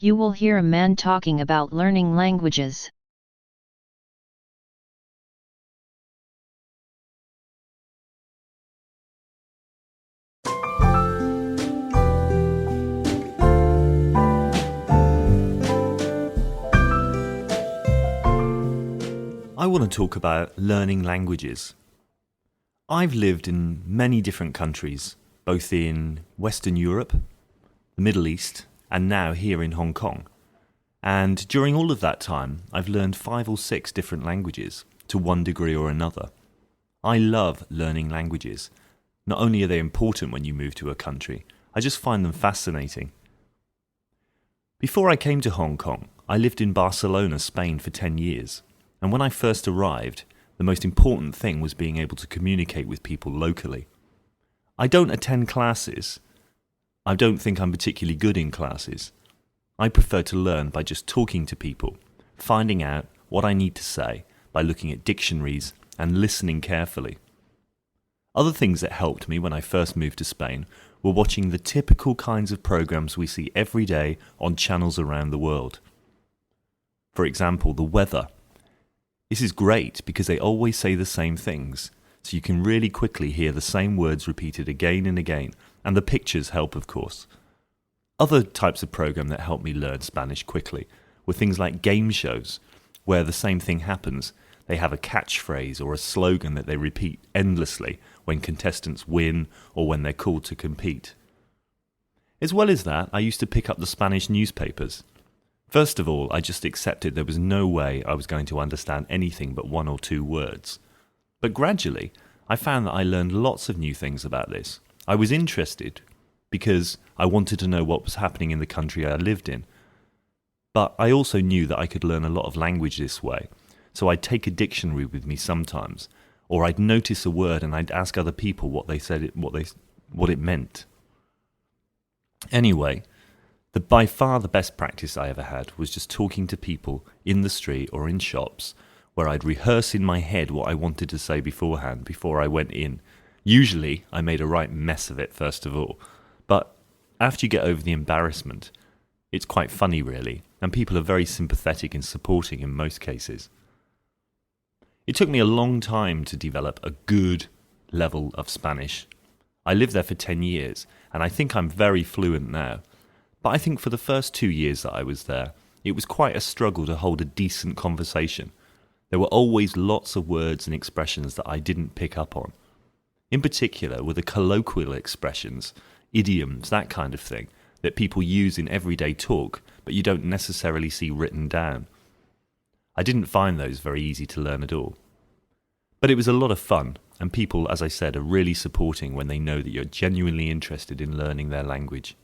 You will hear a man talking about learning languages. I want to talk about learning languages. I've lived in many different countries, both in Western Europe, the Middle East, and now here in Hong Kong. And during all of that time, I've learned 5 or 6 different languages to one degree or another. I love learning languages. Not only are they important when you move to a country, I just find them fascinating. Before I came to Hong Kong, I lived in Barcelona, Spain for 10 years. And when I first arrived, the most important thing was being able to communicate with people locally. I don't attend classes. I don't think I'm particularly good in classes. I prefer to learn by just talking to people, finding out what I need to say by looking at dictionaries and listening carefully. Other things that helped me when I first moved to Spain were watching the typical kinds of programs we see every day on channels around the world. For example, the weather. This is great because they always say the same things, so you can really quickly hear the same words repeated again and again, and the pictures help, of course. Other types of program that helped me learn Spanish quickly were things like game shows, where the same thing happens. They have a catchphrase or a slogan that they repeat endlessly when contestants win or when they're called to compete. As well as that, I used to pick up the Spanish newspapers. First of all, I just accepted there was no way I was going to understand anything but 1 or 2 words. But gradually, I found that I learned lots of new things about this. I was interested because I wanted to know what was happening in the country I lived in. But I also knew that I could learn a lot of language this way, so I'd take a dictionary with me sometimes, or I'd notice a word and I'd ask other people what it meant. Anyway, by far the best practice I ever had was just talking to people in the street or in shops where I'd rehearse in my head what I wanted to say beforehand before I went in. Usually I made a right mess of it first of all, but after you get over the embarrassment, it's quite funny really, and people are very sympathetic and supporting in most cases. It took me a long time to develop a good level of Spanish. I lived there for 10 years, and I think I'm very fluent now. But I think for the first 2 years that I was there, it was quite a struggle to hold a decent conversation. There were always lots of words and expressions that I didn't pick up on. In particular were the colloquial expressions, idioms, that kind of thing, that people use in everyday talk, but you don't necessarily see written down. I didn't find those very easy to learn at all. But it was a lot of fun, and people, as I said, are really supporting when they know that you're genuinely interested in learning their language.